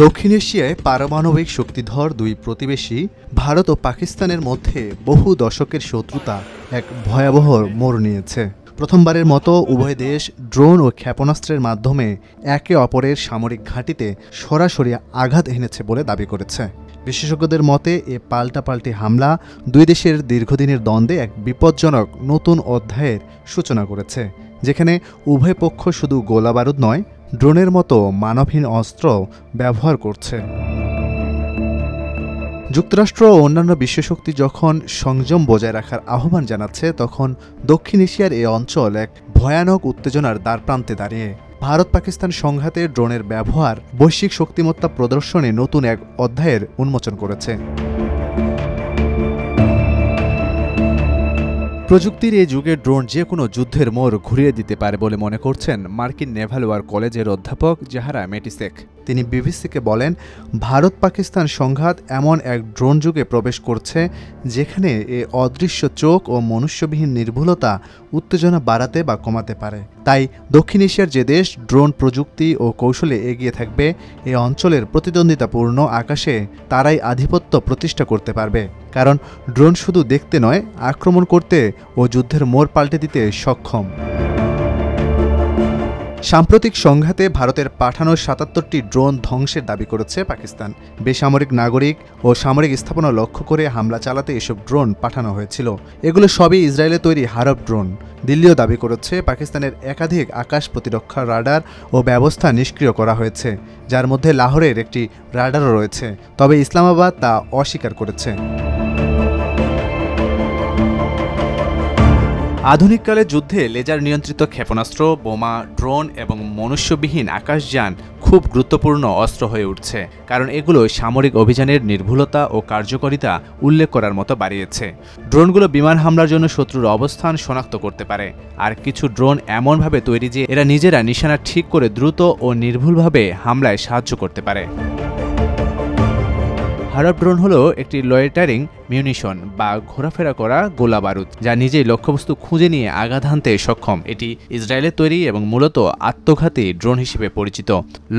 দক্ষিণ এশিয়ায় পারমাণবিক শক্তিধর দুই প্রতিবেশী ভারত ও পাকিস্তানের মধ্যে বহু দশকের শত্রুতা এক ভয়াবহ মোড় নিয়েছে। প্রথমবারের মতো উভয় দেশ ড্রোন ও ক্ষেপণাস্ত্রের মাধ্যমে একে অপরের সামরিক ঘাঁটিতে সরাসরি আঘাত এনেছে বলে দাবি করেছে। বিশেষজ্ঞদের মতে এ পাল্টাপাল্টি হামলা দুই দেশের দীর্ঘদিনের দ্বন্দ্বে এক বিপজ্জনক নতুন অধ্যায়ের সূচনা করেছে, যেখানে উভয় পক্ষ শুধু গোলাবারুদ নয়, ড্রোনের মতো মানবহীন অস্ত্র ব্যবহার করছে। যুক্তরাষ্ট্র ও অন্যান্য বিশ্বশক্তি যখন সংযম বজায় রাখার আহ্বান জানাচ্ছে, তখন দক্ষিণ এশিয়ার এই অঞ্চল এক ভয়ানক উত্তেজনার দ্বারপ্রান্তে দাঁড়িয়ে। ভারত পাকিস্তান সংঘাতে ড্রোনের ব্যবহার বৈশ্বিক শক্তিমত্তা প্রদর্শনে নতুন এক অধ্যায়ের উন্মোচন করেছে। প্রযুক্তির এই যুগে ড্রোন যে কোনো যুদ্ধের মোড় ঘুরিয়ে দিতে পারে বলে মনে করছেন মার্কিন নেভাল ওয়ার কলেজের অধ্যাপক জাহারা মেটিসেক। তিনি বিবিসিকে বলেন, ভারত পাকিস্তান সংঘাত এমন এক ড্রোন যুগে প্রবেশ করছে যেখানে এ অদৃশ্য চোখ ও মনুষ্যবিহীন নির্ভুলতা উত্তেজনা বাড়াতে বা কমাতে পারে। তাই দক্ষিণ এশিয়ার যে দেশ ড্রোন প্রযুক্তি ও কৌশলে এগিয়ে থাকবে, এ অঞ্চলের প্রতিদ্বন্দ্বিতাপূর্ণ আকাশে তারাই আধিপত্য প্রতিষ্ঠা করতে পারবে। কারণ ড্রোন শুধু দেখতে নয়, আক্রমণ করতে ও যুদ্ধের মোড় পাল্টে দিতে সক্ষম। সাম্প্রতিক সংঘাতে ভারতের পাঠানো ৭৭টি ড্রোন ধ্বংসের দাবি করেছে পাকিস্তান। বেসামরিক নাগরিক ও সামরিক স্থাপনা লক্ষ্য করে হামলা চালাতে এসব ড্রোন পাঠানো হয়েছিল। এগুলো সবই ইসরায়েলে তৈরি হারব ড্রোন। দিল্লিও দাবি করেছে পাকিস্তানের একাধিক আকাশ প্রতিরক্ষা রাডার ও ব্যবস্থা নিষ্ক্রিয় করা হয়েছে, যার মধ্যে লাহোরের একটি রাডারও রয়েছে। তবে ইসলামাবাদ তা অস্বীকার করেছে। আধুনিককালে যুদ্ধে লেজার নিয়ন্ত্রিত ক্ষেপণাস্ত্র, বোমা, ড্রোন এবং মনুষ্যবিহীন আকাশযান খুব গুরুত্বপূর্ণ অস্ত্র হয়ে উঠছে, কারণ এগুলো সামরিক অভিযানের নির্ভুলতা ও কার্যকারিতা উল্লেখ করার মতো বাড়িয়েছে। ড্রোনগুলো বিমান হামলার জন্য শত্রুর অবস্থান শনাক্ত করতে পারে, আর কিছু ড্রোন এমনভাবে তৈরি যে এরা নিজেরা নিশানা ঠিক করে দ্রুত ও নির্ভুলভাবে হামলায় সাহায্য করতে পারে। হারব ড্রোন হলো একটি লয়েটারিং মিউনিশন বা ঘোরাফেরা করা গোলা বারুদ, যা নিজেই লক্ষ্যবস্তু খুঁজে নিয়ে আঘাত হানতে সক্ষম। এটি ইসরায়েলের তৈরি এবং মূলত আত্মঘাতী ড্রোন হিসেবে পরিচিত।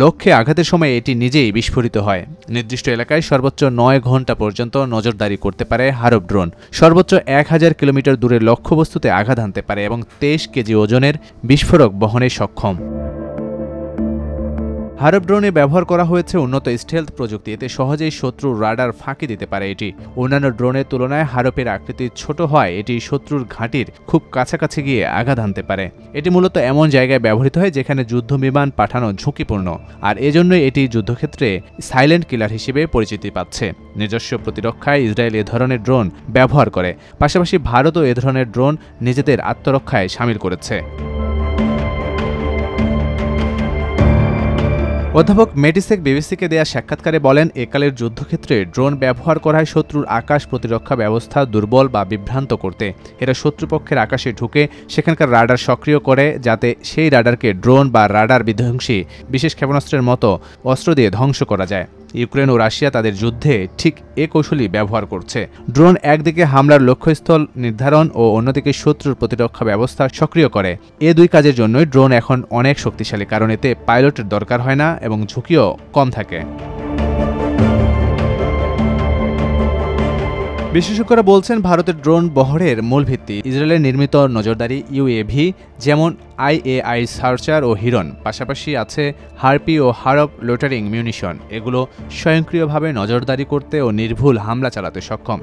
লক্ষ্যে আঘাতের সময় এটি নিজেই বিস্ফোরিত হয়। নির্দিষ্ট এলাকায় সর্বোচ্চ ৯ ঘন্টা পর্যন্ত নজরদারি করতে পারে হারব ড্রোন। সর্বোচ্চ ১,০০০ কিলোমিটার দূরের লক্ষ্যবস্তুতে আঘাত হানতে পারে এবং ২৩ কেজি ওজনের বিস্ফোরক বহনে সক্ষম। হারব ড্রোনে ব্যবহার করা হয়েছে উন্নত স্টেলথ প্রযুক্তি। এতে সহজেই শত্রুর রাডার ফাঁকি দিতে পারে এটি। অন্যান্য ড্রোনের তুলনায় হারপের আকৃতি ছোট হয় এটি শত্রুর ঘাঁটির খুব কাছাকাছি গিয়ে আঘাত হানতে পারে। এটি মূলত এমন জায়গায় ব্যবহৃত হয় যেখানে যুদ্ধ বিমান পাঠানো ঝুঁকিপূর্ণ, আর এজন্যই এটি যুদ্ধক্ষেত্রে সাইলেন্ট কিলার হিসেবে পরিচিতি পাচ্ছে। নিজস্ব প্রতিরক্ষায় ইসরায়েল এ ধরনের ড্রোন ব্যবহার করে, পাশাপাশি ভারতও এ ধরনের ড্রোন নিজেদের আত্মরক্ষায় শামিল করেছে। অধ্যাপক মেটিসেক বিবিসিকে দেয়া সাক্ষাৎকারে বলেন, একালের যুদ্ধক্ষেত্রে ড্রোন ব্যবহার করা হয় শত্রুর আকাশ প্রতিরক্ষা ব্যবস্থা দুর্বল বা বিভ্রান্ত করতে। এরা শত্রুপক্ষের আকাশে ঢুকে সেখানকার রাডার সক্রিয় করে, যাতে সেই রাডারকে ড্রোন বা রাডার বিধ্বংসী বিশেষ ক্ষেপণাস্ত্রের মতো অস্ত্র দিয়ে ধ্বংস করা যায়। ইউক্রেন ও রাশিয়া তাদের যুদ্ধে ঠিক এ কৌশলই ব্যবহার করছে। ড্রোন একদিকে হামলার লক্ষ্যস্থল নির্ধারণ ও অন্যদিকে শত্রুর প্রতিরক্ষা ব্যবস্থা সক্রিয় করে। এ দুই কাজের জন্যই ড্রোন এখন অনেক শক্তিশালী, কারণ এতে পাইলটের দরকার হয় না এবং ঝুঁকিও কম থাকে। বিশেষজ্ঞরা বলছেন, ভারতের ড্রোন বহরের মূল ভিত্তি ইসরায়েলের নির্মিত নজরদারি ইউএভি, যেমন IAI সার্চার ও হিরন। পাশাপাশি আছে হারপি ও হারব লোটারিং মিউনিশন। এগুলো স্বয়ংক্রিয়ভাবে নজরদারি করতে ও নির্ভুল হামলা চালাতে সক্ষম।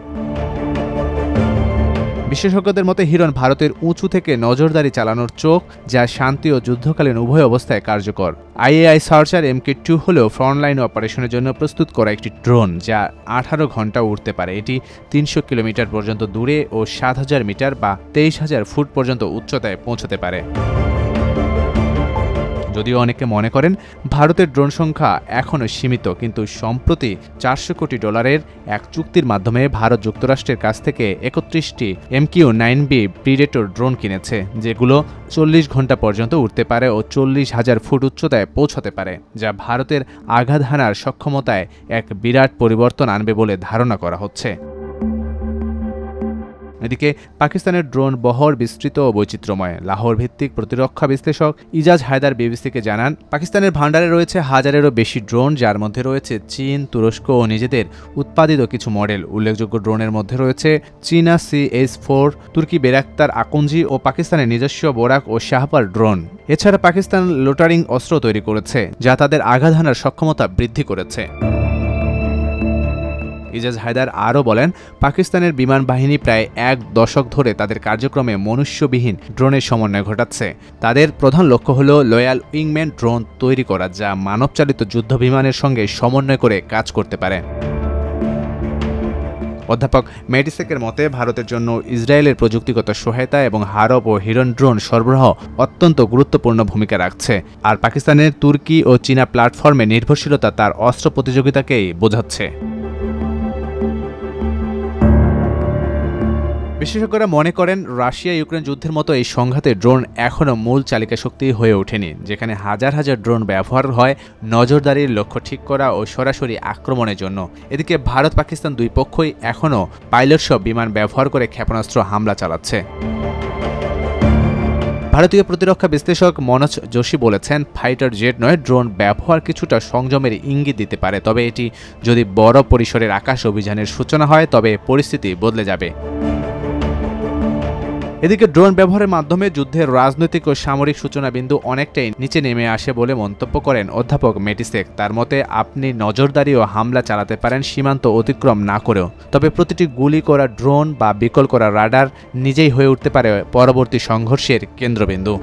বিশেষজ্ঞদের মতে হিরন ভারতের উঁচু থেকে নজরদারি চালানোর চোখ, যা শান্তি ও যুদ্ধকালীন উভয় অবস্থায় কার্যকর। IAI সার্চার MK2 হলেও ফ্রন্টলাইন অপারেশনের জন্য প্রস্তুত করা একটি ড্রোন, যা 18 ঘন্টা উড়তে পারে। এটি ৩০০ কিলোমিটার পর্যন্ত দূরে ও ৭,০০০ মিটার বা ২৩,০০০ ফুট পর্যন্ত উচ্চতায় পৌঁছতে পারে। যদিও অনেকে মনে করেন ভারতের ড্রোন সংখ্যা এখনও সীমিত, কিন্তু সম্প্রতি $৪০০ কোটি এক চুক্তির মাধ্যমে ভারত যুক্তরাষ্ট্রের কাছ থেকে ৩১টি MQ-9B প্রিডেটর ড্রোন কিনেছে, যেগুলো ৪০ ঘন্টা পর্যন্ত উড়তে পারে ও ৪০,০০০ ফুট উচ্চতায় পৌঁছতে পারে, যা ভারতের আঘাত হানার সক্ষমতায় এক বিরাট পরিবর্তন আনবে বলে ধারণা করা হচ্ছে। এদিকে পাকিস্তানের ড্রোন বহর বিস্তৃত ও বৈচিত্র্যময়। লাহোর ভিত্তিক প্রতিরক্ষা বিশ্লেষক ইজাজ হায়দার বিবিসিকে জানান, পাকিস্তানের ভান্ডারে রয়েছে হাজারেরও বেশি ড্রোন, যার মধ্যে রয়েছে চীন, তুরস্ক ও নিজেদের উৎপাদিত কিছু মডেল। উল্লেখযোগ্য ড্রোনের মধ্যে রয়েছে চীনা CH-4, তুর্কি বেরাক্তার আকঞ্জি ও পাকিস্তানের নিজস্ব বোরাক ও শাহপার ড্রোন। এছাড়া পাকিস্তান লোটারিং অস্ত্র তৈরি করেছে, যা তাদের আঘাত হানার সক্ষমতা বৃদ্ধি করেছে। ইজাজ হায়দার আরও বলেন, পাকিস্তানের বিমান বাহিনী প্রায় এক দশক ধরে তাদের কার্যক্রমে মনুষ্যবিহীন ড্রোনের সমন্বয় ঘটাচ্ছে। তাদের প্রধান লক্ষ্য হল লয়াল উইংম্যান ড্রোন তৈরি করা, যা মানবচালিত যুদ্ধ বিমানের সঙ্গে সমন্বয় করে কাজ করতে পারে। অধ্যাপক মেটিসেকের মতে, ভারতের জন্য ইসরায়েলের প্রযুক্তিগত সহায়তা এবং হারব ও হিরন ড্রোন সরবরাহ অত্যন্ত গুরুত্বপূর্ণ ভূমিকা রাখছে, আর পাকিস্তানের তুর্কি ও চীনা প্ল্যাটফর্মে নির্ভরশীলতা তার অস্ত্র প্রতিযোগিতাকেই বোঝাচ্ছে। বিশেষজ্ঞরা মনে করেন, রাশিয়া ইউক্রেন যুদ্ধের মতো এই সংঘাতে ড্রোন এখনও মূল চালিকা শক্তি হয়ে ওঠেনি, যেখানে হাজার হাজার ড্রোন ব্যবহার হয় নজরদারির, লক্ষ্য ঠিক করা ও সরাসরি আক্রমণের জন্য। এদিকে ভারত পাকিস্তান দুই পক্ষই এখনও পাইলটসহ বিমান ব্যবহার করে ক্ষেপণাস্ত্র হামলা চালাচ্ছে। ভারতীয় প্রতিরক্ষা বিশ্লেষক মনোজ যোশী বলেছেন, ফাইটার জেট নয়, ড্রোন ব্যবহার কিছুটা সংযমের ইঙ্গিত দিতে পারে, তবে এটি যদি বড় পরিসরের আকাশ অভিযানের সূচনা হয় তবে পরিস্থিতি বদলে যাবে। এদিকে ড্রোন ব্যবহারের মাধ্যমে যুদ্ধের রাজনৈতিক ও সামরিক সূচনা বিন্দু অনেকটাই নিচে নেমে আসে বলে মন্তব্য করেন অধ্যাপক মেটিসেক। তার মতে, আপনি নজরদারি ও হামলা চালাতে পারেন সীমান্ত অতিক্রম না করেও, তবে প্রতিটি গুলি করা ড্রোন বা বিকল করা রাডার নিজেই হয়ে উঠতে পারে পরবর্তী সংঘর্ষের কেন্দ্রবিন্দু।